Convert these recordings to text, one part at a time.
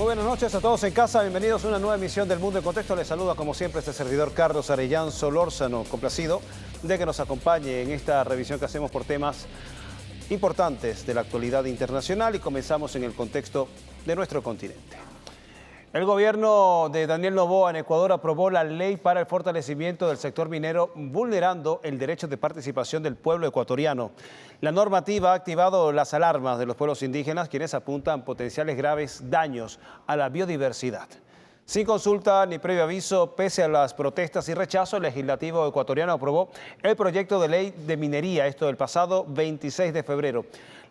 buenas noches a todos en casa. Bienvenidos a una nueva emisión del Mundo en Contexto. Les saluda como siempre este servidor Carlos Arellán Solórzano, complacido de que nos acompañe en esta revisión que hacemos por temas importantes de la actualidad internacional y comenzamos en el contexto de nuestro continente. El gobierno de Daniel Noboa en Ecuador aprobó la ley para el fortalecimiento del sector minero, vulnerando el derecho de participación del pueblo ecuatoriano. La normativa ha activado las alarmas de los pueblos indígenas, quienes apuntan potenciales graves daños a la biodiversidad. Sin consulta ni previo aviso, pese a las protestas y rechazo, el legislativo ecuatoriano aprobó el proyecto de ley de minería, esto del pasado 26 de febrero.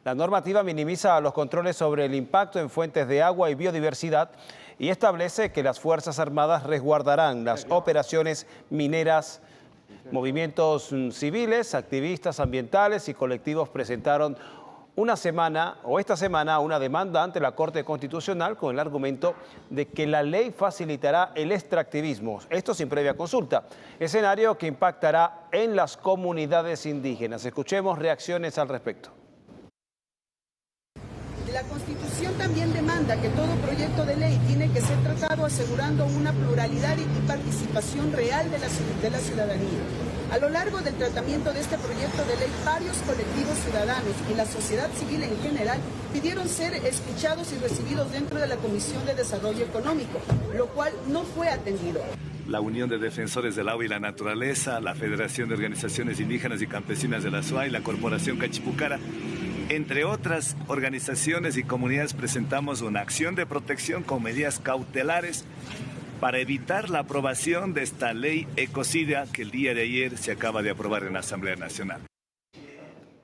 La normativa minimiza los controles sobre el impacto en fuentes de agua y biodiversidad y establece que las Fuerzas Armadas resguardarán las operaciones mineras. Movimientos civiles, activistas ambientales y colectivos presentaron esta semana una demanda ante la Corte Constitucional con el argumento de que la ley facilitará el extractivismo, esto sin previa consulta, escenario que impactará en las comunidades indígenas. Escuchemos reacciones al respecto. La Constitución también demanda que todo proyecto de ley tiene que ser tratado asegurando una pluralidad y participación real de la ciudadanía. A lo largo del tratamiento de este proyecto de ley, varios colectivos ciudadanos y la sociedad civil en general pidieron ser escuchados y recibidos dentro de la Comisión de Desarrollo Económico, lo cual no fue atendido. La Unión de Defensores del Agua y la Naturaleza, la Federación de Organizaciones Indígenas y Campesinas de la SUAY, la Corporación Cachipucara, entre otras organizaciones y comunidades, presentamos una acción de protección con medidas cautelares para evitar la aprobación de esta ley ecocida que el día de ayer se acaba de aprobar en la Asamblea Nacional.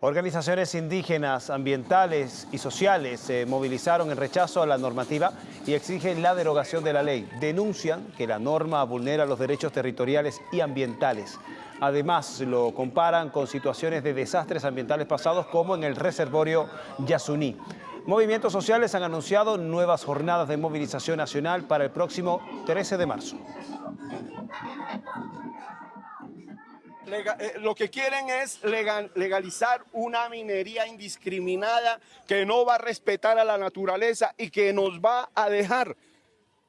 Organizaciones indígenas, ambientales y sociales se movilizaron en rechazo a la normativa y exigen la derogación de la ley. Denuncian que la norma vulnera los derechos territoriales y ambientales. Además, lo comparan con situaciones de desastres ambientales pasados como en el reservorio Yasuní. Movimientos sociales han anunciado nuevas jornadas de movilización nacional para el próximo 13 de marzo. Lo que quieren es legalizar una minería indiscriminada que no va a respetar a la naturaleza y que nos va a dejar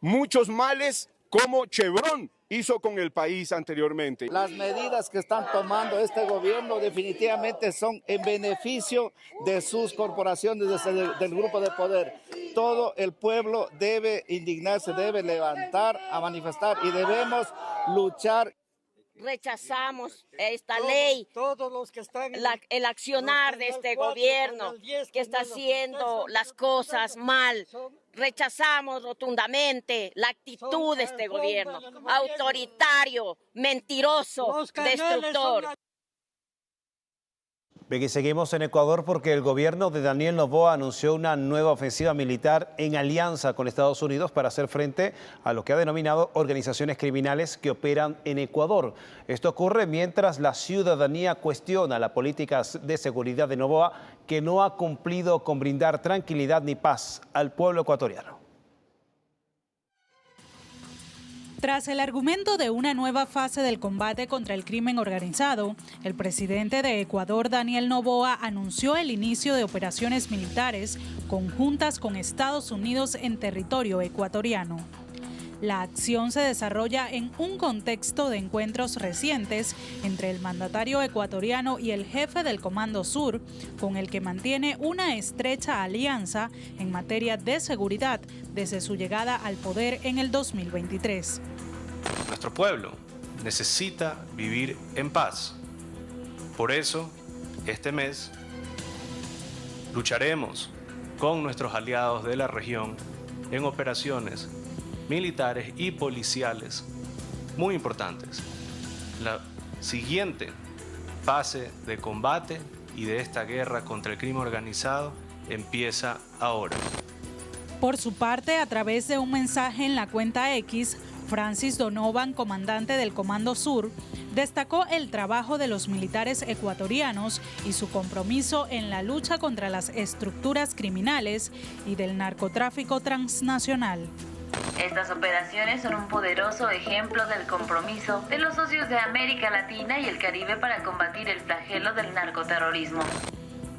muchos males como Chevron hizo con el país anteriormente. Las medidas que están tomando este gobierno definitivamente son en beneficio de sus corporaciones, del grupo de poder. Todo el pueblo debe indignarse, debe levantar a manifestar y debemos luchar. Rechazamos esta ley, todos los que están el accionar de este gobierno que está haciendo las cosas mal. Rechazamos rotundamente la actitud de este gobierno, autoritario, mentiroso, destructor. Bien, y seguimos en Ecuador porque el gobierno de Daniel Noboa anunció una nueva ofensiva militar en alianza con Estados Unidos para hacer frente a lo que ha denominado organizaciones criminales que operan en Ecuador. Esto ocurre mientras la ciudadanía cuestiona la política de seguridad de Noboa, que no ha cumplido con brindar tranquilidad ni paz al pueblo ecuatoriano. Tras el argumento de una nueva fase del combate contra el crimen organizado, el presidente de Ecuador, Daniel Noboa, anunció el inicio de operaciones militares conjuntas con Estados Unidos en territorio ecuatoriano. La acción se desarrolla en un contexto de encuentros recientes entre el mandatario ecuatoriano y el jefe del Comando Sur, con el que mantiene una estrecha alianza en materia de seguridad desde su llegada al poder en el 2023. Nuestro pueblo necesita vivir en paz. Por eso, este mes, lucharemos con nuestros aliados de la región en operaciones militares y policiales muy importantes. La siguiente fase de combate y de esta guerra contra el crimen organizado empieza ahora. Por su parte, a través de un mensaje en la cuenta X, Francis Donovan, comandante del Comando Sur, destacó el trabajo de los militares ecuatorianos y su compromiso en la lucha contra las estructuras criminales y del narcotráfico transnacional. Estas operaciones son un poderoso ejemplo del compromiso de los socios de América Latina y el Caribe para combatir el flagelo del narcoterrorismo.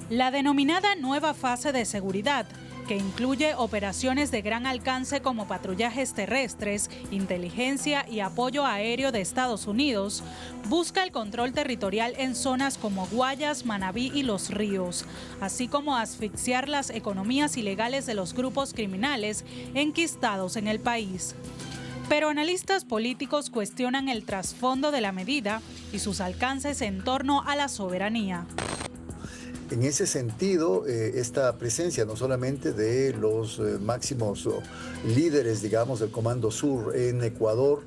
La denominada nueva fase de seguridad que incluye operaciones de gran alcance como patrullajes terrestres, inteligencia y apoyo aéreo de Estados Unidos, busca el control territorial en zonas como Guayas, Manabí y Los Ríos, así como asfixiar las economías ilegales de los grupos criminales enquistados en el país. Pero analistas políticos cuestionan el trasfondo de la medida y sus alcances en torno a la soberanía. En ese sentido, esta presencia no solamente de los máximos líderes, digamos, del Comando Sur en Ecuador,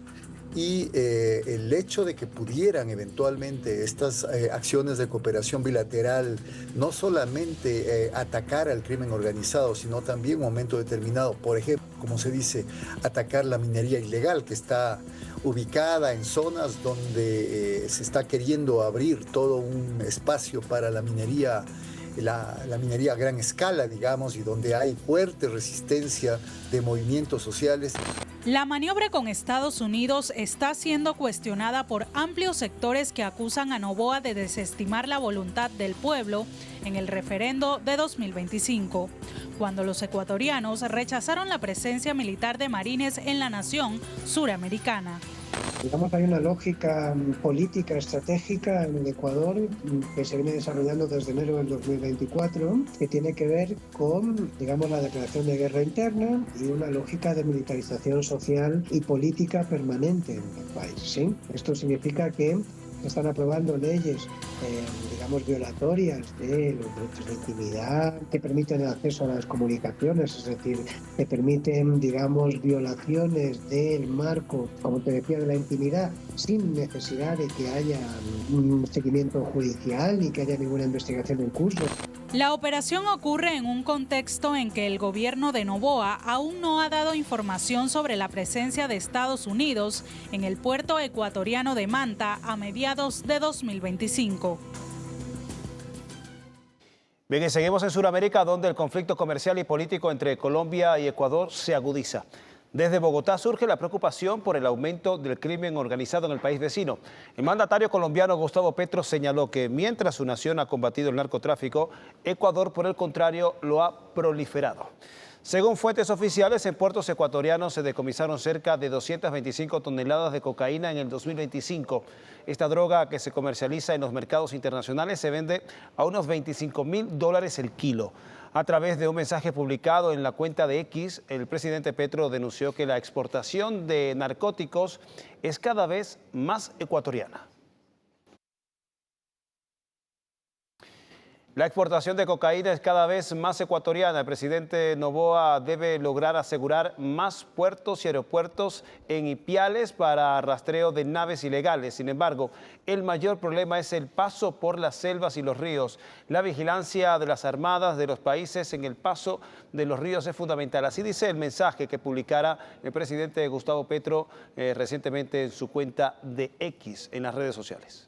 y el hecho de que pudieran eventualmente estas acciones de cooperación bilateral no solamente atacar al crimen organizado, sino también en un momento determinado, por ejemplo, como se dice, atacar la minería ilegal que está ubicada en zonas donde se está queriendo abrir todo un espacio para la minería, la minería a gran escala, digamos, y donde hay fuerte resistencia de movimientos sociales. La maniobra con Estados Unidos está siendo cuestionada por amplios sectores que acusan a Noboa de desestimar la voluntad del pueblo en el referendo de 2025, cuando los ecuatorianos rechazaron la presencia militar de marines en la nación suramericana. Digamos, hay una lógica política estratégica en el Ecuador que se viene desarrollando desde enero del 2024, que tiene que ver con, digamos, la declaración de guerra interna y una lógica de militarización social y política permanente en el país, ¿sí? Esto significa que están aprobando leyes, digamos, violatorias de los derechos de intimidad, que permiten el acceso a las comunicaciones, es decir, que permiten, digamos, violaciones del marco, como te decía, de la intimidad, sin necesidad de que haya un seguimiento judicial ni que haya ninguna investigación en curso. La operación ocurre en un contexto en que el gobierno de Noboa aún no ha dado información sobre la presencia de Estados Unidos en el puerto ecuatoriano de Manta a mediados de 2025. Bien, y seguimos en Sudamérica, donde el conflicto comercial y político entre Colombia y Ecuador se agudiza. Desde Bogotá surge la preocupación por el aumento del crimen organizado en el país vecino. El mandatario colombiano Gustavo Petro señaló que mientras su nación ha combatido el narcotráfico, Ecuador, por el contrario, lo ha proliferado. Según fuentes oficiales, en puertos ecuatorianos se decomisaron cerca de 225 toneladas de cocaína en el 2025. Esta droga, que se comercializa en los mercados internacionales, se vende a unos $25.000 el kilo. A través de un mensaje publicado en la cuenta de X, el presidente Petro denunció que la exportación de narcóticos es cada vez más ecuatoriana. La exportación de cocaína es cada vez más ecuatoriana. El presidente Noboa debe lograr asegurar más puertos y aeropuertos en Ipiales para rastreo de naves ilegales. Sin embargo, el mayor problema es el paso por las selvas y los ríos. La vigilancia de las armadas de los países en el paso de los ríos es fundamental. Así dice el mensaje que publicara el presidente Gustavo Petro recientemente en su cuenta de X en las redes sociales.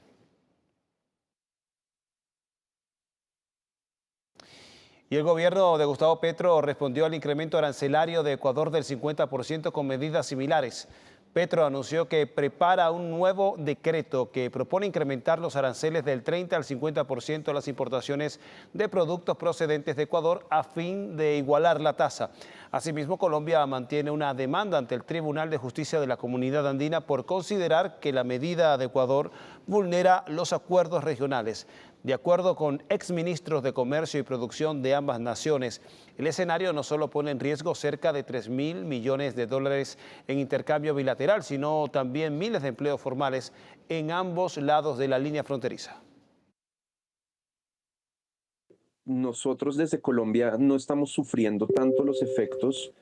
Y el gobierno de Gustavo Petro respondió al incremento arancelario de Ecuador del 50% con medidas similares. Petro anunció que prepara un nuevo decreto que propone incrementar los aranceles del 30 al 50% a las importaciones de productos procedentes de Ecuador a fin de igualar la tasa. Asimismo, Colombia mantiene una demanda ante el Tribunal de Justicia de la Comunidad Andina por considerar que la medida de Ecuador vulnera los acuerdos regionales. De acuerdo con exministros de Comercio y Producción de ambas naciones, el escenario no solo pone en riesgo cerca de $3.000 millones en intercambio bilateral, sino también miles de empleos formales en ambos lados de la línea fronteriza. Nosotros desde Colombia no estamos sufriendo tanto los efectos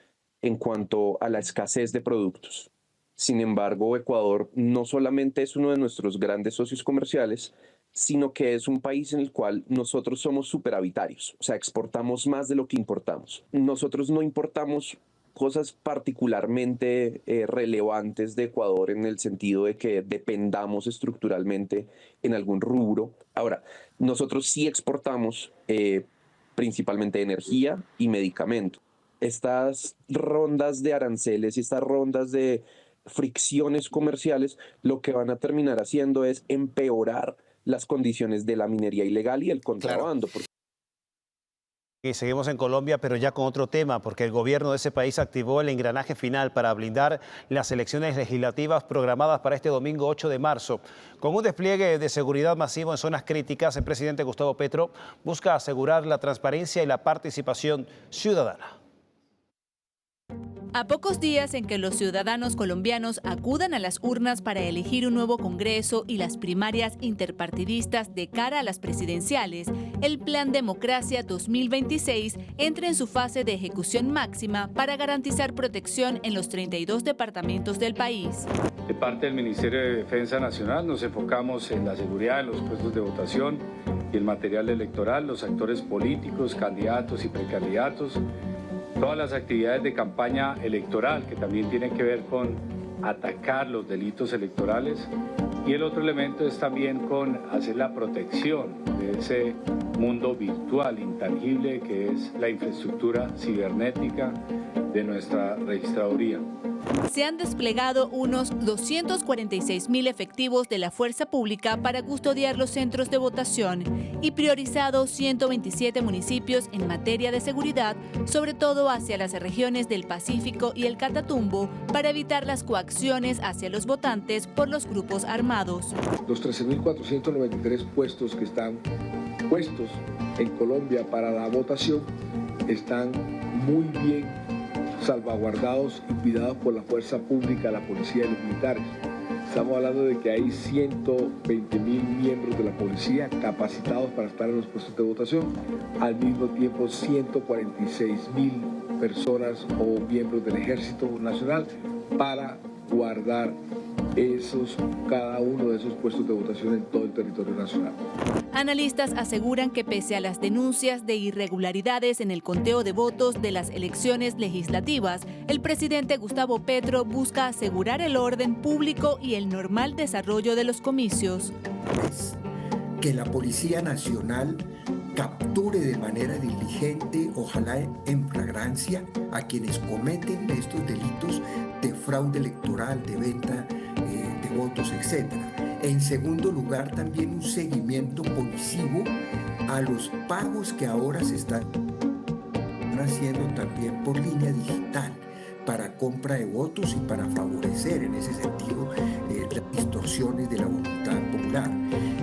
en cuanto a la escasez de productos. Sin embargo, Ecuador no solamente es uno de nuestros grandes socios comerciales, sino que es un país en el cual nosotros somos superavitarios, o sea, exportamos más de lo que importamos. Nosotros no importamos cosas particularmente relevantes de Ecuador en el sentido de que dependamos estructuralmente en algún rubro. Ahora, nosotros sí exportamos principalmente energía y medicamento. Estas rondas de aranceles y estas rondas de fricciones comerciales lo que van a terminar haciendo es empeorar las condiciones de la minería ilegal y el contrabando. Claro. Y seguimos en Colombia, pero ya con otro tema, porque el gobierno de ese país activó el engranaje final para blindar las elecciones legislativas programadas para este domingo 8 de marzo. Con un despliegue de seguridad masivo en zonas críticas, el presidente Gustavo Petro busca asegurar la transparencia y la participación ciudadana. A pocos días en que los ciudadanos colombianos acudan a las urnas para elegir un nuevo Congreso y las primarias interpartidistas de cara a las presidenciales, el Plan Democracia 2026 entra en su fase de ejecución máxima para garantizar protección en los 32 departamentos del país. De parte del Ministerio de Defensa Nacional nos enfocamos en la seguridad de los puestos de votación y el material electoral, los actores políticos, candidatos y precandidatos, todas las actividades de campaña electoral que también tienen que ver con atacar los delitos electorales, y el otro elemento es también con hacer la protección de ese mundo virtual intangible que es la infraestructura cibernética de nuestra registraduría. Se han desplegado unos 246.000 efectivos de la fuerza pública para custodiar los centros de votación y priorizado 127 municipios en materia de seguridad, sobre todo hacia las regiones del Pacífico y el Catatumbo, para evitar las coacciones hacia los votantes por los grupos armados. Los 13.493 puestos que están puestos en Colombia para la votación están muy bien salvaguardados y cuidados por la fuerza pública, la policía y los militares. Estamos hablando de que hay 120.000 miembros de la policía capacitados para estar en los puestos de votación, al mismo tiempo 146.000 personas o miembros del Ejército Nacional para guardar cada uno de esos puestos de votación en todo el territorio nacional. Analistas aseguran que pese a las denuncias de irregularidades en el conteo de votos de las elecciones legislativas, el presidente Gustavo Petro busca asegurar el orden público y el normal desarrollo de los comicios. Que la Policía Nacional capture de manera diligente, ojalá en flagrancia, a quienes cometen estos delitos de fraude electoral, de venta de votos, etc. En segundo lugar, también un seguimiento policivo a los pagos que ahora se están haciendo también por línea digital para compra de votos y para favorecer en ese sentido las distorsiones de la voluntad popular.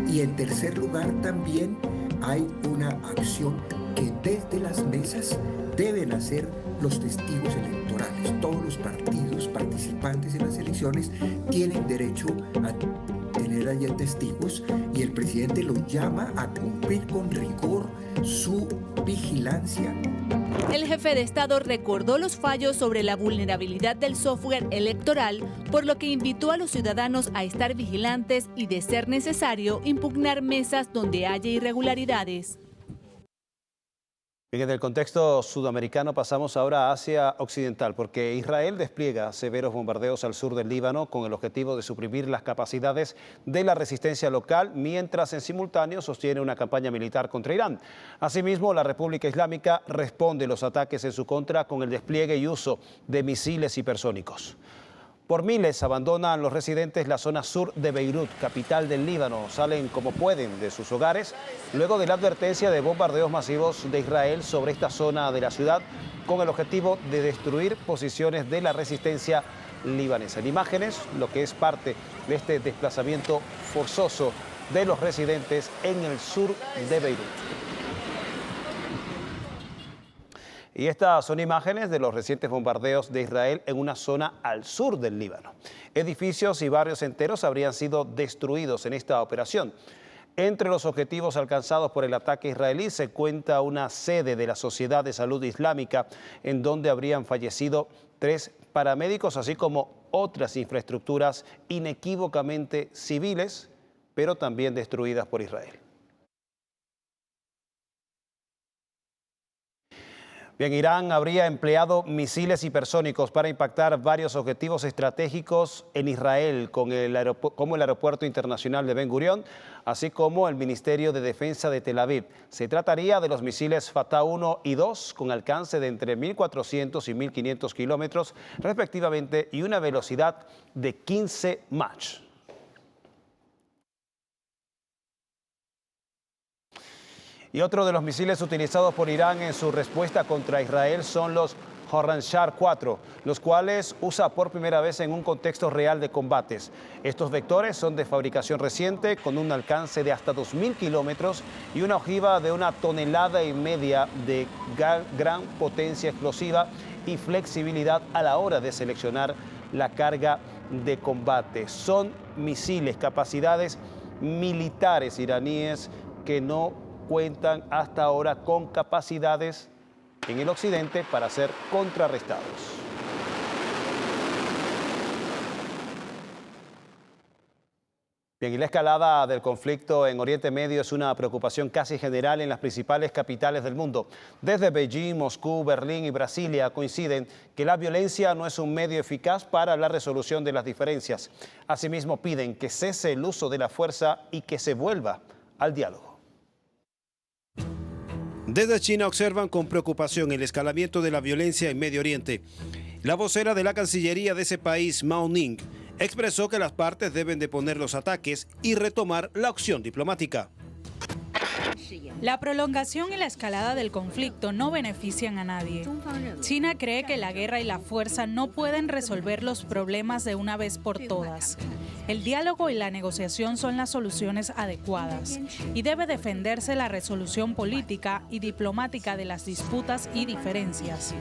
Y en tercer lugar, también hay una acción que desde las mesas deben hacer los testigos electorales. Todos los partidos participantes en las elecciones tienen derecho a tener allí testigos y el presidente los llama a cumplir con rigor su vigilancia. El jefe de Estado recordó los fallos sobre la vulnerabilidad del software electoral, por lo que invitó a los ciudadanos a estar vigilantes y, de ser necesario, impugnar mesas donde haya irregularidades. En el contexto sudamericano pasamos ahora a Asia Occidental, porque Israel despliega severos bombardeos al sur del Líbano con el objetivo de suprimir las capacidades de la resistencia local, mientras en simultáneo sostiene una campaña militar contra Irán. Asimismo, la República Islámica responde los ataques en su contra con el despliegue y uso de misiles hipersónicos. Por miles abandonan los residentes la zona sur de Beirut, capital del Líbano. Salen como pueden de sus hogares luego de la advertencia de bombardeos masivos de Israel sobre esta zona de la ciudad con el objetivo de destruir posiciones de la resistencia libanesa. En imágenes, lo que es parte de este desplazamiento forzoso de los residentes en el sur de Beirut. Y estas son imágenes de los recientes bombardeos de Israel en una zona al sur del Líbano. Edificios y barrios enteros habrían sido destruidos en esta operación. Entre los objetivos alcanzados por el ataque israelí se cuenta una sede de la Sociedad de Salud Islámica, en donde habrían fallecido 3 paramédicos, así como otras infraestructuras inequívocamente civiles, pero también destruidas por Israel. Bien, Irán habría empleado misiles hipersónicos para impactar varios objetivos estratégicos en Israel, como el Aeropuerto Internacional de Ben Gurión, así como el Ministerio de Defensa de Tel Aviv. Se trataría de los misiles Fatah 1 y 2, con alcance de entre 1.400 y 1.500 kilómetros, respectivamente, y una velocidad de 15 Mach. Y otro de los misiles utilizados por Irán en su respuesta contra Israel son los Khorramshahr 4, los cuales usa por primera vez en un contexto real de combates. Estos vectores son de fabricación reciente, con un alcance de hasta 2.000 kilómetros y una ojiva de 1,5 toneladas de gran potencia explosiva y flexibilidad a la hora de seleccionar la carga de combate. Son misiles, capacidades militares iraníes que no cuentan hasta ahora con capacidades en el occidente para ser contrarrestados. Bien, y la escalada del conflicto en Oriente Medio es una preocupación casi general en las principales capitales del mundo. Desde Beijing, Moscú, Berlín y Brasilia coinciden que la violencia no es un medio eficaz para la resolución de las diferencias. Asimismo, piden que cese el uso de la fuerza y que se vuelva al diálogo. Desde China observan con preocupación el escalamiento de la violencia en Medio Oriente. La vocera de la Cancillería de ese país, Mao Ning, expresó que las partes deben deponer los ataques y retomar la opción diplomática. La prolongación y la escalada del conflicto no benefician a nadie. China cree que la guerra y la fuerza no pueden resolver los problemas de una vez por todas. El diálogo y la negociación son las soluciones adecuadas y debe defenderse la resolución política y diplomática de las disputas y diferencias.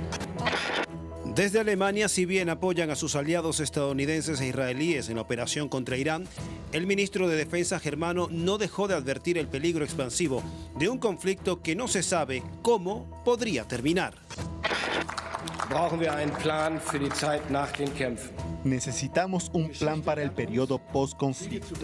Desde Alemania, si bien apoyan a sus aliados estadounidenses e israelíes en la operación contra Irán, el ministro de Defensa germano no dejó de advertir el peligro expansivo de un conflicto que no se sabe cómo podría terminar. Necesitamos un plan para el periodo post-conflicto.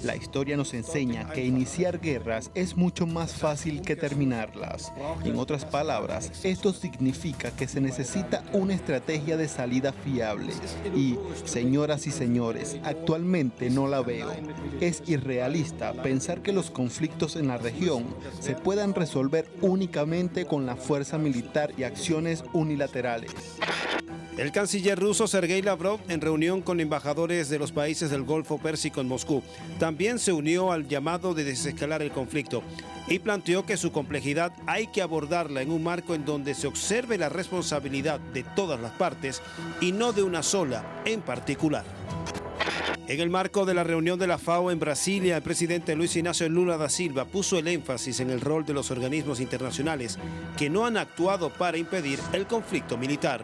La historia nos enseña que iniciar guerras es mucho más fácil que terminarlas. En otras palabras, esto significa que se necesita una estrategia de salida fiable. Y, señoras y señores, actualmente no la veo. Es irrealista pensar que los conflictos en la región se puedan resolver únicamente con la fuerza militar y acciones unilaterales. El canciller ruso Sergei Lavrov, en reunión con embajadores de los países del Golfo Pérsico en Moscú, también se unió al llamado de desescalar el conflicto y planteó que su complejidad hay que abordarla en un marco en donde se observe la responsabilidad de todas las partes y no de una sola en particular. En el marco de la reunión de la FAO en Brasilia, el presidente Luis Ignacio Lula da Silva puso el énfasis en el rol de los organismos internacionales que no han actuado para impedir el conflicto militar.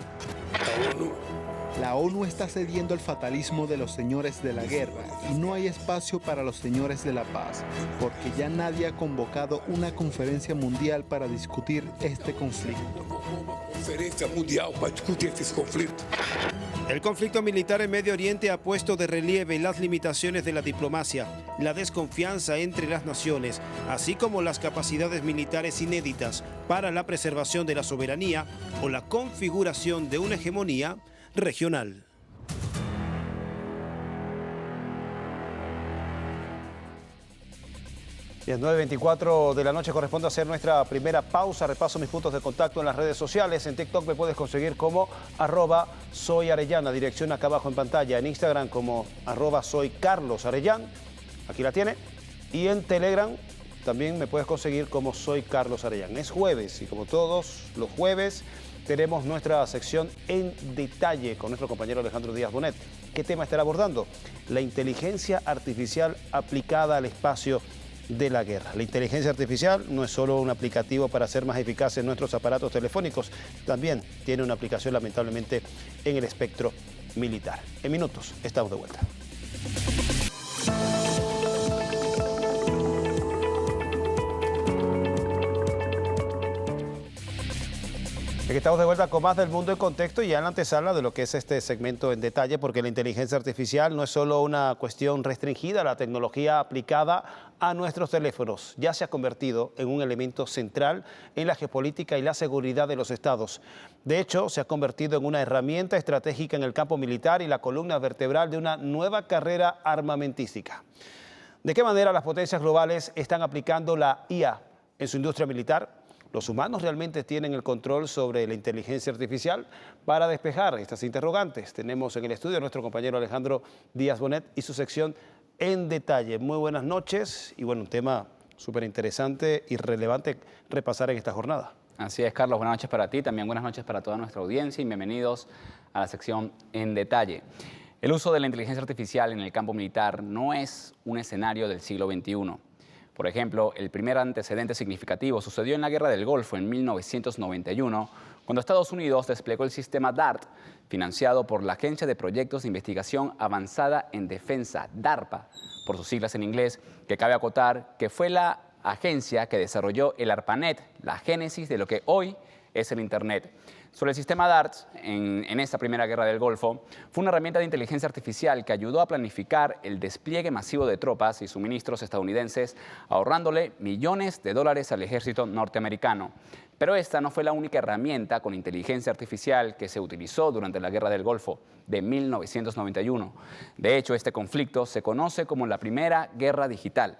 La ONU está cediendo al fatalismo de los señores de la guerra y no hay espacio para los señores de la paz, porque ya nadie ha convocado una conferencia mundial para discutir este conflicto. El conflicto militar en Medio Oriente ha puesto de relieve las limitaciones de la diplomacia, la desconfianza entre las naciones, así como las capacidades militares inéditas para la preservación de la soberanía o la configuración de una hegemonía regional. Y a 9:24 de la noche corresponde hacer nuestra primera pausa. Repaso mis puntos de contacto en las redes sociales. En TikTok me puedes conseguir como @soyarellana, dirección acá abajo en pantalla. En Instagram como @soycarlosarellán, aquí la tiene. Y en Telegram también me puedes conseguir como Soy Carlos Arellán. Es jueves y como todos los jueves tenemos nuestra sección En Detalle con nuestro compañero Alejandro Díaz Bonet. ¿Qué tema estará abordando? La inteligencia artificial aplicada al espacio de la guerra. La inteligencia artificial no es solo un aplicativo para hacer más eficaces nuestros aparatos telefónicos, también tiene una aplicación lamentablemente en el espectro militar. En minutos estamos de vuelta. Aquí estamos de vuelta con más del Mundo en Contexto y ya en la antesala de lo que es este segmento en detalle, porque la inteligencia artificial no es solo una cuestión restringida a la tecnología aplicada a nuestros teléfonos, ya se ha convertido en un elemento central en la geopolítica y la seguridad de los estados. De hecho, se ha convertido en una herramienta estratégica en el campo militar y la columna vertebral de una nueva carrera armamentística. ¿De qué manera las potencias globales están aplicando la IA en su industria militar? ¿Los humanos realmente tienen el control sobre la inteligencia artificial? Para despejar estas interrogantes, tenemos en el estudio a nuestro compañero Alejandro Díaz Bonet y su sección En Detalle. Muy buenas noches y bueno, un tema súper interesante y relevante repasar en esta jornada. Así es, Carlos. Buenas noches para ti, también buenas noches para toda nuestra audiencia y bienvenidos a la sección En Detalle. El uso de la inteligencia artificial en el campo militar no es un escenario del siglo XXI. Por ejemplo, el primer antecedente significativo sucedió en la Guerra del Golfo en 1991, cuando Estados Unidos desplegó el sistema DART, financiado por la Agencia de Proyectos de Investigación Avanzada en Defensa, DARPA, por sus siglas en inglés, que cabe acotar que fue la agencia que desarrolló el ARPANET, la génesis de lo que hoy es el Internet. Sobre el sistema DART, en esta primera guerra del Golfo, fue una herramienta de inteligencia artificial que ayudó a planificar el despliegue masivo de tropas y suministros estadounidenses, ahorrándole millones de dólares al ejército norteamericano. Pero esta no fue la única herramienta con inteligencia artificial que se utilizó durante la Guerra del Golfo de 1991. De hecho, este conflicto se conoce como la Primera Guerra Digital.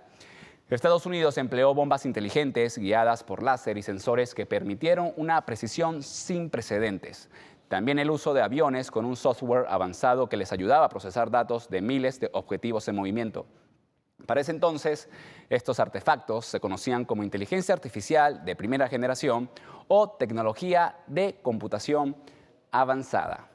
Estados Unidos empleó bombas inteligentes guiadas por láser y sensores que permitieron una precisión sin precedentes. También el uso de aviones con un software avanzado que les ayudaba a procesar datos de miles de objetivos en movimiento. Para ese entonces, estos artefactos se conocían como inteligencia artificial de primera generación o tecnología de computación avanzada.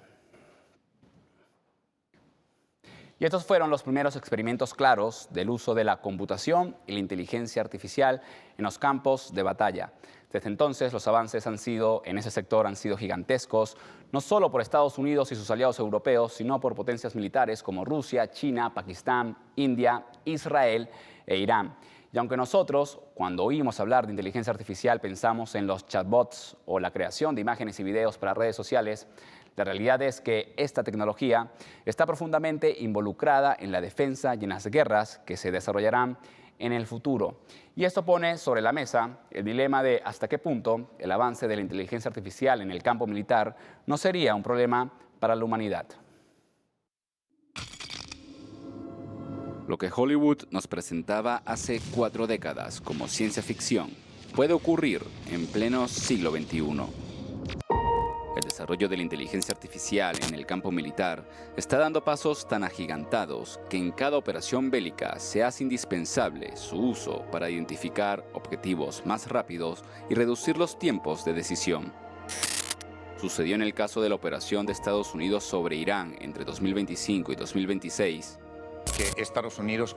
Y estos fueron los primeros experimentos claros del uso de la computación y la inteligencia artificial en los campos de batalla. Desde entonces, los avances en ese sector han sido gigantescos, no solo por Estados Unidos y sus aliados europeos, sino por potencias militares como Rusia, China, Pakistán, India, Israel e Irán. Y aunque nosotros, cuando oímos hablar de inteligencia artificial, pensamos en los chatbots o la creación de imágenes y videos para redes sociales, la realidad es que esta tecnología está profundamente involucrada en la defensa y en las guerras que se desarrollarán en el futuro. Y esto pone sobre la mesa el dilema de hasta qué punto el avance de la inteligencia artificial en el campo militar no sería un problema para la humanidad. Lo que Hollywood nos presentaba hace 4 décadas como ciencia ficción puede ocurrir en pleno siglo XXI. El desarrollo de la inteligencia artificial en el campo militar está dando pasos tan agigantados que en cada operación bélica se hace indispensable su uso para identificar objetivos más rápidos y reducir los tiempos de decisión. Sucedió en el caso de la operación de Estados Unidos sobre Irán entre 2025 y 2026. Que Estados Unidos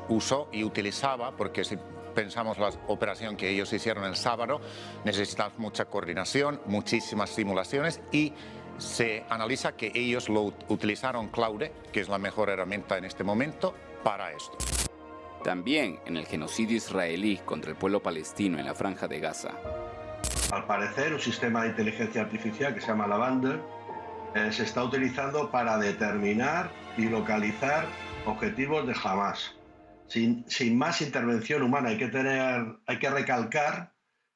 usó y utilizaba, porque si pensamos la operación que ellos hicieron el sábado, necesitamos mucha coordinación, muchísimas simulaciones y se analiza que ellos lo utilizaron Claude, que es la mejor herramienta en este momento, para esto. También en el genocidio israelí contra el pueblo palestino en la Franja de Gaza. Al parecer, un sistema de inteligencia artificial que se llama Lavender se está utilizando para determinar y localizar objetivos de Hamás. Sin más intervención humana. Hay que recalcar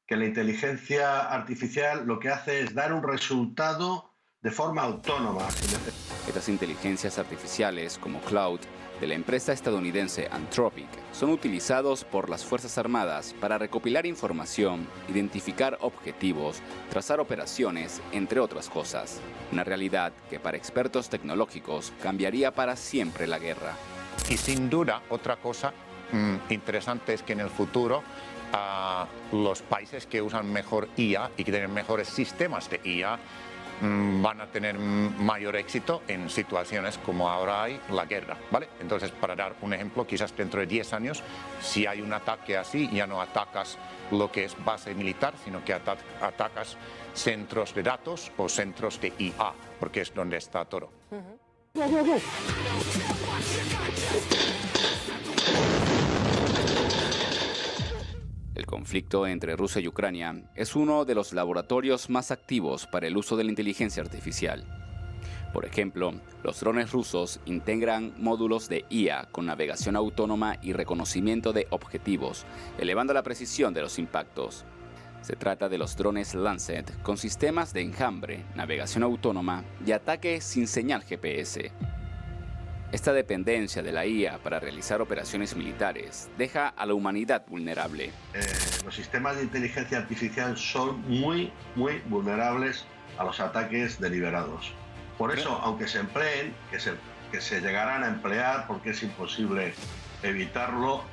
que la inteligencia artificial lo que hace es dar un resultado de forma autónoma. Estas inteligencias artificiales, como Cloud, de la empresa estadounidense Anthropic, son utilizados por las Fuerzas Armadas para recopilar información, identificar objetivos, trazar operaciones, entre otras cosas. Una realidad que para expertos tecnológicos cambiaría para siempre la guerra. Y sin duda, otra cosa interesante es que en el futuro los países que usan mejor IA y que tienen mejores sistemas de IA van a tener mayor éxito en situaciones como ahora hay la guerra, ¿vale? Entonces, para dar un ejemplo, quizás dentro de 10 años, si hay un ataque así, ya no atacas lo que es base militar, sino que atacas centros de datos o centros de IA, porque es donde está todo. El conflicto entre Rusia y Ucrania es uno de los laboratorios más activos para el uso de la inteligencia artificial. Por ejemplo, los drones rusos integran módulos de IA con navegación autónoma y reconocimiento de objetivos, elevando la precisión de los impactos. Se trata de los drones Lancet con sistemas de enjambre, navegación autónoma y ataque sin señal GPS. Esta dependencia de la IA para realizar operaciones militares deja a la humanidad vulnerable. Los sistemas de inteligencia artificial son muy vulnerables a los ataques deliberados. Por eso, aunque se empleen, que se llegarán a emplear, porque es imposible evitarlo,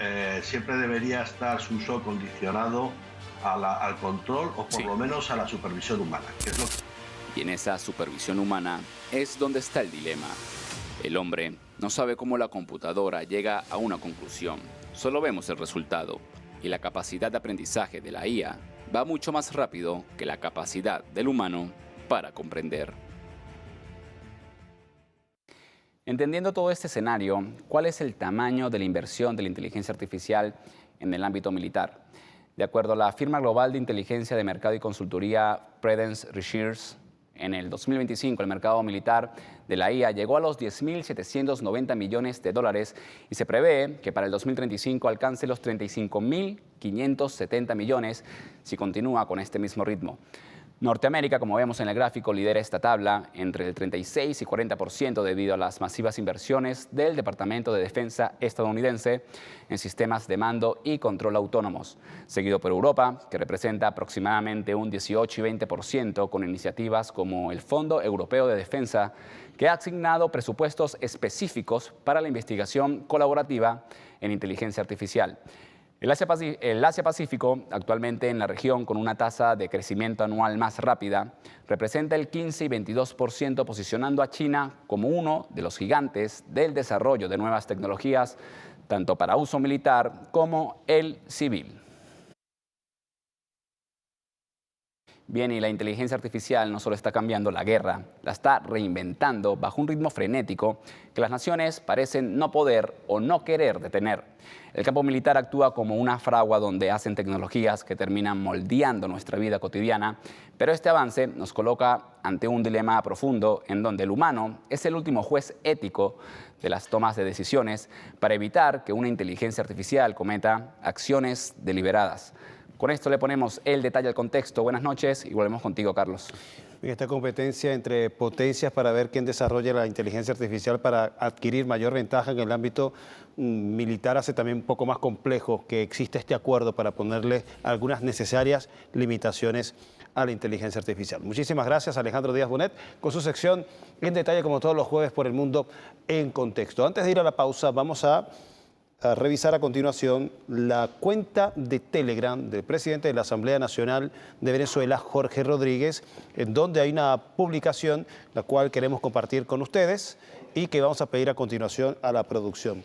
siempre debería estar su uso condicionado al control o por lo menos a la supervisión humana. Que es lo que... Y en esa supervisión humana es donde está el dilema. El hombre no sabe cómo la computadora llega a una conclusión, solo vemos el resultado. Y la capacidad de aprendizaje de la IA va mucho más rápido que la capacidad del humano para comprender. Entendiendo todo este escenario, ¿cuál es el tamaño de la inversión de la inteligencia artificial en el ámbito militar? De acuerdo a la firma global de inteligencia de mercado y consultoría Prudence Research, en el 2025 el mercado militar de la IA llegó a los 10.790 millones de dólares y se prevé que para el 2035 alcance los 35.570 millones si continúa con este mismo ritmo. Norteamérica, como vemos en el gráfico, lidera esta tabla entre el 36 y 40% debido a las masivas inversiones del Departamento de Defensa estadounidense en sistemas de mando y control autónomos, seguido por Europa, que representa aproximadamente un 18 y 20% con iniciativas como el Fondo Europeo de Defensa, que ha asignado presupuestos específicos para la investigación colaborativa en inteligencia artificial. El Asia-Pacífico, actualmente en la región con una tasa de crecimiento anual más rápida, representa el 15 y 22%, posicionando a China como uno de los gigantes del desarrollo de nuevas tecnologías, tanto para uso militar como el civil. Bien, y la inteligencia artificial no solo está cambiando la guerra, la está reinventando bajo un ritmo frenético que las naciones parecen no poder o no querer detener. El campo militar actúa como una fragua donde hacen tecnologías que terminan moldeando nuestra vida cotidiana, pero este avance nos coloca ante un dilema profundo en donde el humano es el último juez ético de las tomas de decisiones para evitar que una inteligencia artificial cometa acciones deliberadas. Con esto le ponemos el detalle al contexto. Buenas noches y volvemos contigo, Carlos. Esta competencia entre potencias para ver quién desarrolla la inteligencia artificial para adquirir mayor ventaja en el ámbito militar hace también un poco más complejo que exista este acuerdo para ponerle algunas necesarias limitaciones a la inteligencia artificial. Muchísimas gracias, Alejandro Díaz Bonet, con su sección en detalle como todos los jueves por El Mundo en Contexto. Antes de ir a la pausa, vamos a revisar a continuación la cuenta de Telegram del presidente de la Asamblea Nacional de Venezuela, Jorge Rodríguez, en donde hay una publicación la cual queremos compartir con ustedes y que vamos a pedir a continuación a la producción.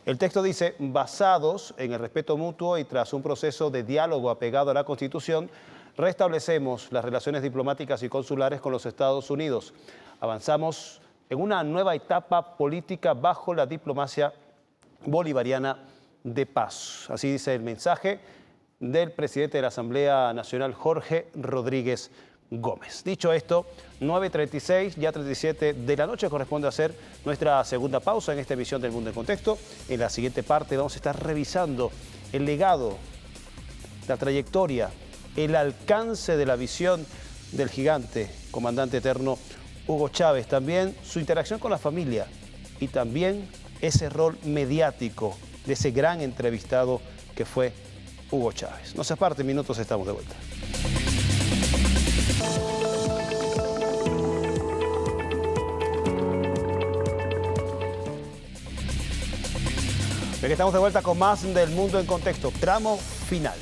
El texto dice: basados en el respeto mutuo y tras un proceso de diálogo apegado a la Constitución, restablecemos las relaciones diplomáticas y consulares con los Estados Unidos. Avanzamos en una nueva etapa política bajo la diplomacia bolivariana de paz. Así dice el mensaje del presidente de la Asamblea Nacional, Jorge Rodríguez Gómez. Dicho esto, 9:36, ya 37 de la noche, corresponde hacer nuestra segunda pausa en esta emisión del Mundo en Contexto. En la siguiente parte vamos a estar revisando el legado, la trayectoria, el alcance de la visión del gigante, comandante eterno Hugo Chávez, también su interacción con la familia y también ese rol mediático de ese gran entrevistado que fue Hugo Chávez. No se aparte, minutos, estamos de vuelta. Bien, estamos de vuelta con más del Mundo en Contexto, tramo final.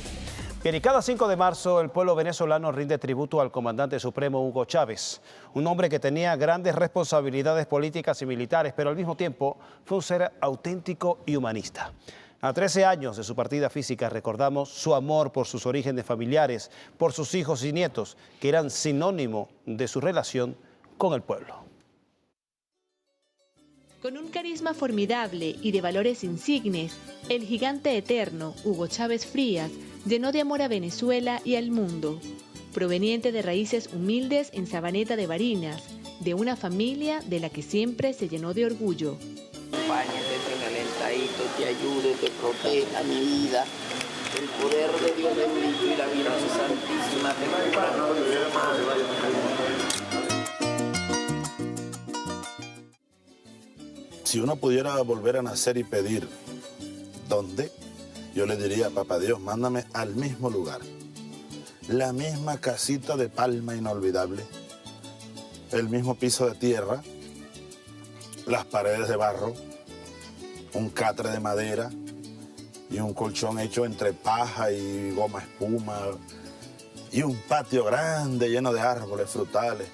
Bien, y cada 5 de marzo el pueblo venezolano rinde tributo al comandante supremo Hugo Chávez, un hombre que tenía grandes responsabilidades políticas y militares, pero al mismo tiempo fue un ser auténtico y humanista. A 13 años de su partida física recordamos su amor por sus orígenes familiares, por sus hijos y nietos, que eran sinónimo de su relación con el pueblo. Con un carisma formidable y de valores insignes, el gigante eterno Hugo Chávez Frías llenó de amor a Venezuela y al mundo. Proveniente de raíces humildes en Sabaneta de Barinas, de una familia de la que siempre se llenó de orgullo. Acompáñate, ten alentadito, te ayude, te proteja mi vida. El poder de Dios bendito y la Virgen Santísima te cubran. Si uno pudiera volver a nacer y pedir dónde, yo le diría: papá Dios, mándame al mismo lugar, la misma casita de palma inolvidable, el mismo piso de tierra, las paredes de barro, un catre de madera y un colchón hecho entre paja y goma espuma, y un patio grande lleno de árboles frutales,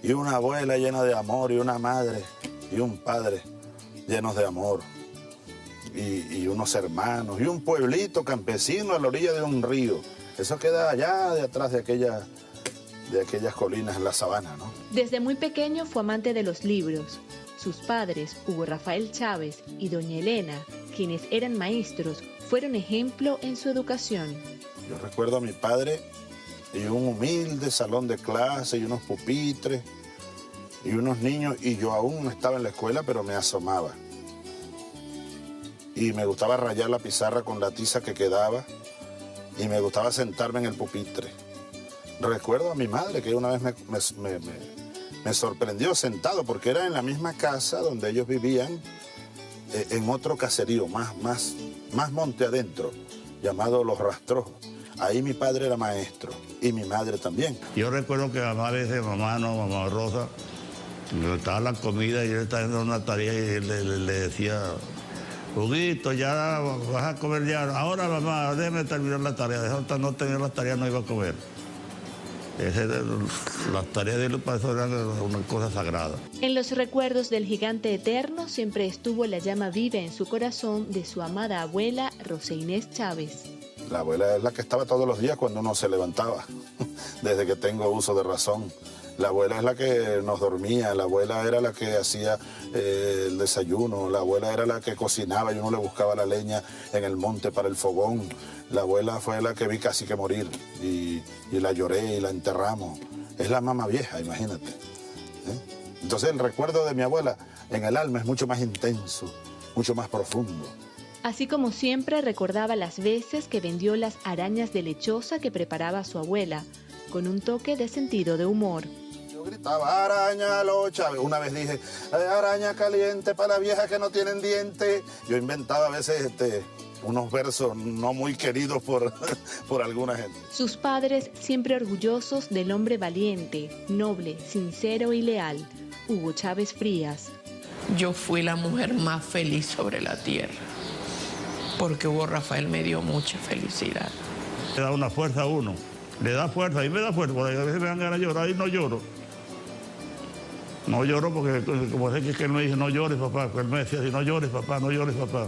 y una abuela llena de amor, y una madre y un padre llenos de amor, y unos hermanos, y un pueblito campesino a la orilla de un río. Eso queda allá de atrás de aquellas colinas en la sabana, ¿no? Desde muy pequeño fue amante de los libros. Sus padres, Hugo Rafael Chávez y doña Elena, quienes eran maestros, fueron ejemplo en su educación. Yo recuerdo a mi padre y un humilde salón de clase y unos pupitres y unos niños, y yo aún no estaba en la escuela, pero me asomaba. Y me gustaba rayar la pizarra con la tiza que quedaba, y me gustaba sentarme en el pupitre. Recuerdo a mi madre que una vez me sorprendió sentado, porque era en la misma casa donde ellos vivían, en otro caserío, más monte adentro, llamado Los Rastrojos. Ahí mi padre era maestro y mi madre también. Yo recuerdo que mamá a veces, mamá Rosa, le estaba la comida y él estaba haciendo una tarea y le decía, Huguito, ya vas a comer ya. Ahora, mamá, déjeme terminar la tarea. De no tener la tarea no iba a comer. Las tareas de él para eso eran una cosa sagrada. En los recuerdos del gigante eterno siempre estuvo la llama viva en su corazón de su amada abuela Rosa Inés Chávez. La abuela es la que estaba todos los días cuando uno se levantaba, desde que tengo uso de razón. La abuela es la que nos dormía, la abuela era la que hacía el desayuno, la abuela era la que cocinaba y uno le buscaba la leña en el monte para el fogón. La abuela fue la que vi casi que morir y la lloré y la enterramos. Es la mamá vieja, imagínate. Entonces el recuerdo de mi abuela en el alma es mucho más intenso, mucho más profundo. Así como siempre recordaba las veces que vendió las arañas de lechosa que preparaba su abuela, con un toque de sentido de humor. Yo gritaba, araña locha. Una vez dije, araña caliente para la vieja que no tienen dientes. Yo inventaba a veces unos versos no muy queridos por alguna gente. Sus padres siempre orgullosos del hombre valiente, noble, sincero y leal, Hugo Chávez Frías. Yo fui la mujer más feliz sobre la tierra, porque Hugo Rafael me dio mucha felicidad. Le da una fuerza a uno, le da fuerza, y me da fuerza, porque a veces me dan ganas de llorar y no lloro. No lloro porque, como sé que él me dice, no llores, papá, él me decía así, no llores, papá, no llores, papá.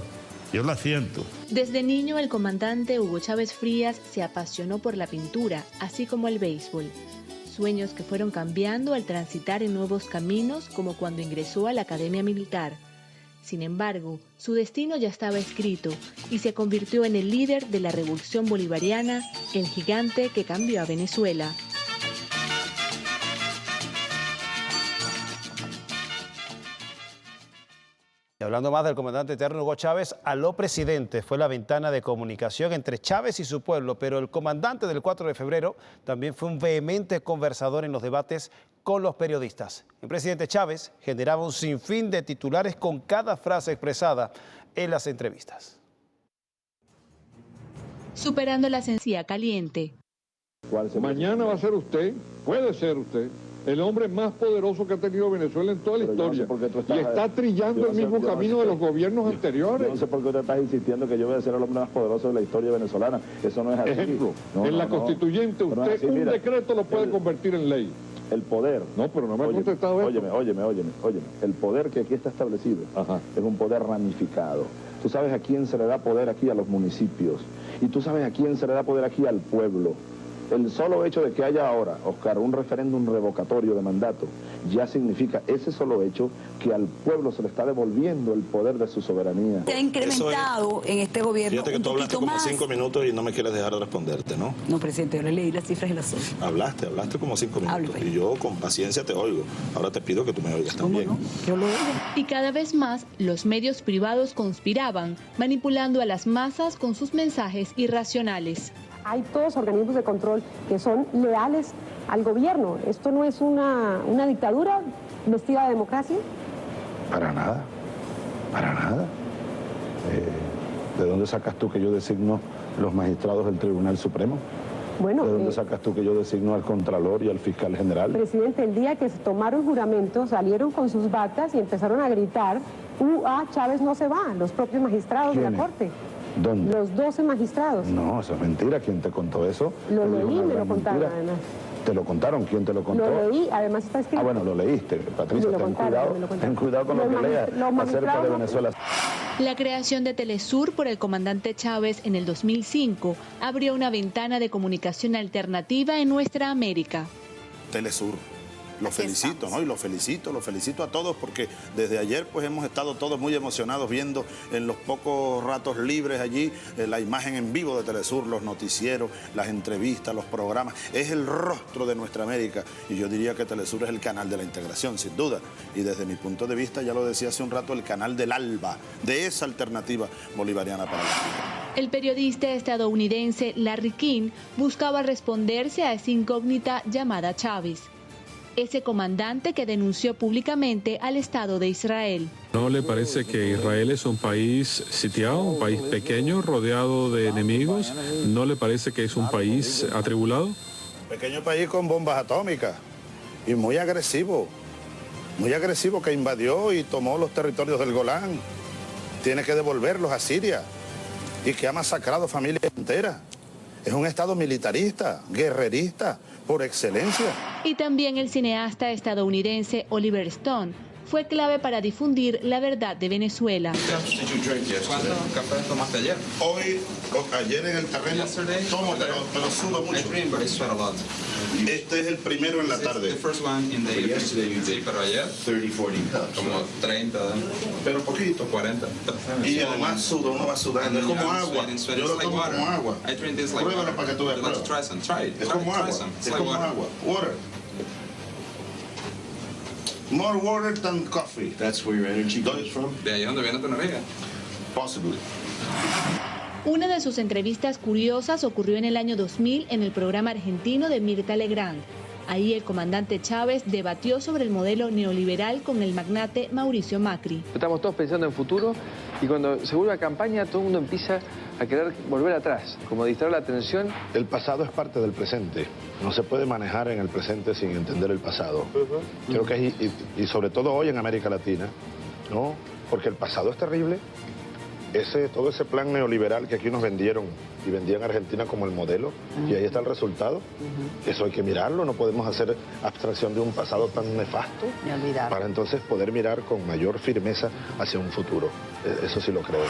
Yo la siento. Desde niño, el comandante Hugo Chávez Frías se apasionó por la pintura, así como el béisbol. Sueños que fueron cambiando al transitar en nuevos caminos, como cuando ingresó a la Academia Militar. Sin embargo, su destino ya estaba escrito y se convirtió en el líder de la revolución bolivariana, el gigante que cambió a Venezuela. Y hablando más del comandante eterno Hugo Chávez, aló presidente fue la ventana de comunicación entre Chávez y su pueblo, pero el comandante del 4 de febrero también fue un vehemente conversador en los debates con los periodistas. El presidente Chávez generaba un sinfín de titulares con cada frase expresada en las entrevistas. Superando la sencilla caliente. Mañana va a ser usted, puede ser usted, el hombre más poderoso que ha tenido Venezuela en toda la historia. Y está trillando el mismo camino de los gobiernos anteriores. Yo no sé por qué usted está insistiendo que yo voy a ser el hombre más poderoso de la historia venezolana. Eso no es así. Ejemplo, en la constituyente usted así, un decreto lo puede convertir en ley. El poder. No, pero no me ha contestado esto. Óyeme. El poder que aquí está establecido es un poder ramificado. Tú sabes a quién se le da poder aquí, a los municipios. Y tú sabes a quién se le da poder aquí, al pueblo. El solo hecho de que haya ahora, Oscar, un referéndum revocatorio de mandato, ya significa ese solo hecho que al pueblo se le está devolviendo el poder de su soberanía. Se ha incrementado en este gobierno. Fíjate que tú hablaste como más. 5 minutos y no me quieres dejar de responderte, ¿no? No, presidente, yo le leí las cifras y las oí. Hablaste como 5 minutos y yo con paciencia te oigo. Ahora te pido que tú me oigas también. No? Yo lo oigo. Y cada vez más los medios privados conspiraban, manipulando a las masas con sus mensajes irracionales. Hay todos organismos de control que son leales al gobierno. ¿Esto no es una dictadura vestida de democracia? Para nada. ¿De dónde sacas tú que yo designo los magistrados del Tribunal Supremo? Bueno, ¿de dónde sacas tú que yo designo al Contralor y al Fiscal General? Presidente, el día que se tomaron juramento salieron con sus batas y empezaron a gritar Chávez no se va, los propios magistrados de la Corte. ¿Dónde? Los 12 magistrados. No, eso es mentira. ¿Quién te contó eso? Lo leí, me lo contaron además. ¿Te lo contaron? ¿Quién te lo contó? Lo leí, además está escrito. Ah, bueno, lo leíste. Patricia, ten cuidado con lo que leas acerca de Venezuela. La creación de Telesur por el comandante Chávez en el 2005 abrió una ventana de comunicación alternativa en nuestra América. Telesur. Lo felicito, ¿no? Y lo felicito a todos porque desde ayer pues hemos estado todos muy emocionados viendo en los pocos ratos libres allí la imagen en vivo de Telesur, los noticieros, las entrevistas, los programas. Es el rostro de nuestra América y yo diría que Telesur es el canal de la integración, sin duda. Y desde mi punto de vista, ya lo decía hace un rato, el canal del ALBA, de esa alternativa bolivariana para la vida. El periodista estadounidense Larry King buscaba responderse a esa incógnita llamada Chávez. Ese comandante que denunció públicamente al Estado de Israel. ¿No le parece que Israel es un país sitiado, un país pequeño, rodeado de enemigos? ¿No le parece que es un país atribulado? Pequeño país con bombas atómicas y muy agresivo que invadió y tomó los territorios del Golán. Tiene que devolverlos a Siria y que ha masacrado familias enteras. Es un Estado militarista, guerrerista, por excelencia. Y también el cineasta estadounidense Oliver Stone fue clave para difundir la verdad de Venezuela. ¿Cuánto café tomaste ayer? Ayer en el terreno tomo, pero sudo mucho. Este es el primero en la tarde. Sí, pero ayer 30, 40 cups. como 30. Pero poquito. 40. Y además sudo, uno va sudando. Es como agua. Yo lo tomo como agua. Pruébalo para que tú veas. Es como agua. Es como agua. Water. More water than coffee. That's where your energy comes from? ¿De ahí donde viene tu energía? Possibly. Una de sus entrevistas curiosas ocurrió en el año 2000 en el programa argentino de Mirta Legrand. Ahí el comandante Chávez debatió sobre el modelo neoliberal con el magnate Mauricio Macri. Estamos todos pensando en futuro y cuando se vuelve a campaña todo el mundo empieza a querer volver atrás, como distraer la atención. El pasado es parte del presente. No se puede manejar en el presente sin entender el pasado. Creo que y sobre todo hoy en América Latina, ¿no? Porque el pasado es terrible. Todo ese plan neoliberal que aquí nos vendieron y vendían a Argentina como el modelo, y ahí está el resultado. Eso hay que mirarlo, no podemos hacer abstracción de un pasado tan nefasto para entonces poder mirar con mayor firmeza hacia un futuro. Eso sí lo creo.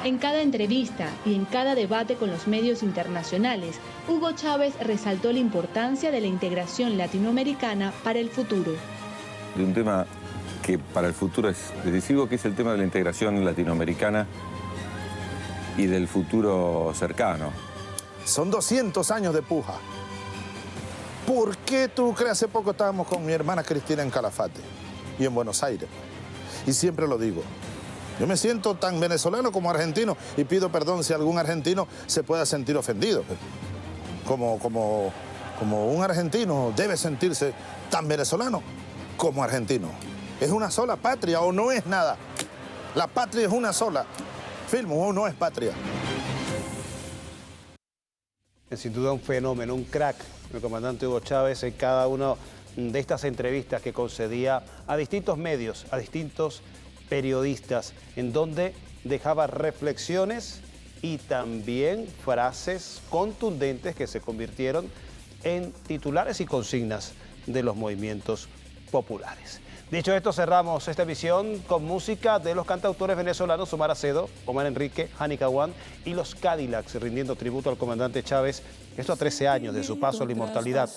En cada entrevista y en cada debate con los medios internacionales, Hugo Chávez resaltó la importancia de la integración latinoamericana para el futuro. De un tema que para el futuro es decisivo, que es el tema de la integración latinoamericana y del futuro cercano. Son 200 años de puja. ¿Por qué tú crees? Hace poco estábamos con mi hermana Cristina en Calafate y en Buenos Aires. Y siempre lo digo. Yo me siento tan venezolano como argentino y pido perdón si algún argentino se pueda sentir ofendido. Como un argentino debe sentirse tan venezolano como argentino. ¿Es una sola patria o no es nada? La patria es una sola. Filmo o no es patria. Es sin duda un fenómeno, un crack, el comandante Hugo Chávez en cada una de estas entrevistas que concedía a distintos medios, a distintos periodistas, en donde dejaba reflexiones y también frases contundentes que se convirtieron en titulares y consignas de los movimientos populares. Dicho esto, cerramos esta emisión con música de los cantautores venezolanos Omar Acedo, Omar Enrique, Hani Caguán y los Cadillacs, rindiendo tributo al comandante Chávez, esto a 13 años de su paso a la inmortalidad.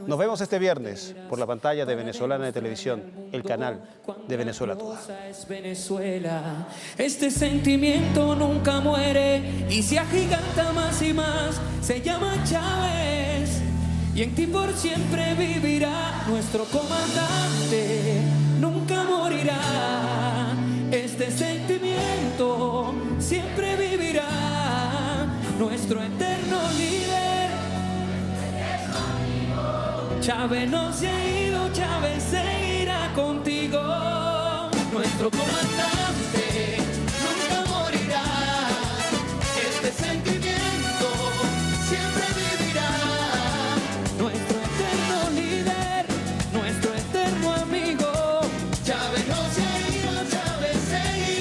Nos vemos este viernes por la pantalla de Venezolana de Televisión, el canal de Venezuela Toda. Este sentimiento nunca muere y se agiganta más y más, se llama Chávez. Y en ti por siempre vivirá nuestro comandante, nunca morirá. Este sentimiento siempre vivirá, nuestro eterno líder. Chávez no se ha ido, Chávez seguirá contigo. Nuestro comandante nunca morirá. Este sentimiento siempre vivirá. Nuestro eterno líder, nuestro eterno amigo. Chávez no se ha ido, Chávez seguirá.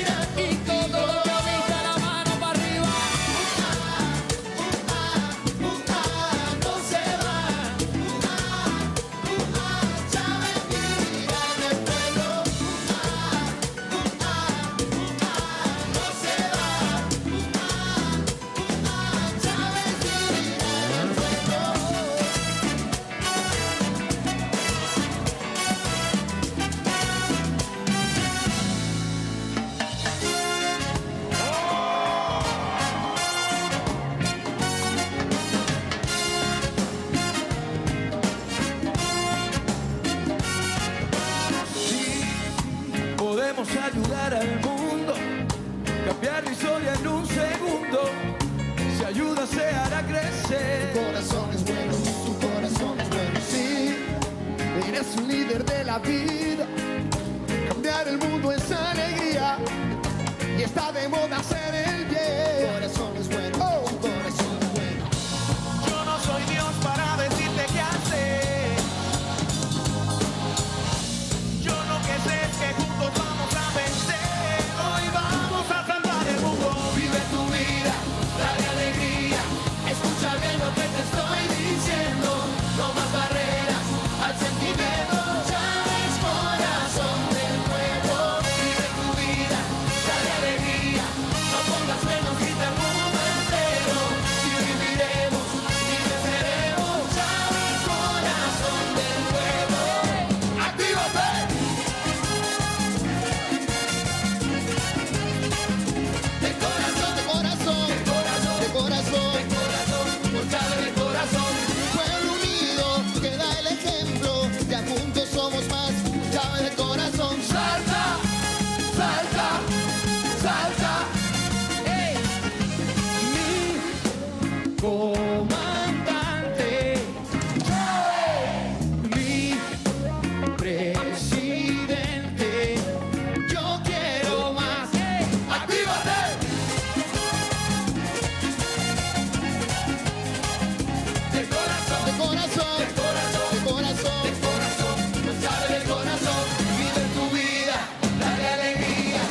un líder de la vida. Cambiar el mundo es alegría y está de moda hacer el bien. Corazón es bueno, corazón es bueno. Yo no soy Dios para decirte qué hacer. Yo lo que sé es que juntos vamos a vencer. Hoy vamos a salvar el mundo. Vive tu vida, dale alegría. Escucha bien lo que te estoy diciendo. No más barreras al sentimiento. Chávez, corazón del pueblo. Vive tu vida, dale alegría. No pongas menos, grita el mundo entero. Si viviremos y venceremos. Chávez, corazón del pueblo. ¡Actívate! De corazón, de corazón, de corazón, de corazón, de corazón, por Chávez de corazón. Pueblo unido que da el ejemplo, ya juntos somos más. Chávez de corazón, salta, salta, salta. ¡Ey! Mi comandante, Chávez, mi presidente, yo quiero más. ¡Actívate! De corazón, de corazón, de corazón, de corazón, de corazón, no sabe de corazón. Vive tu vida, dale alegría.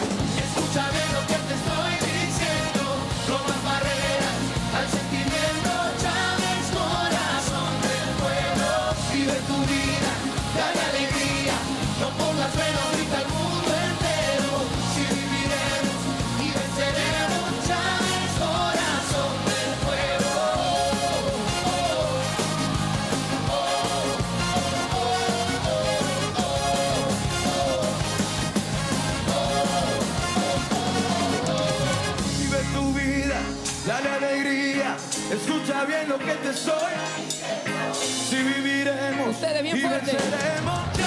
Escucha bien lo que te estoy diciendo. No más barreras al sentimiento. Chávez, corazón del pueblo. Vive tu vida, dale alegría. No pongas freno, grita al mundo entero. Si viviremos y venceremos. Chávez, corazón del pueblo. Vive tu vida, dale alegría. Escucha bien lo que te soy. Si viviremos Ustedes bien y fuerte. venceremos.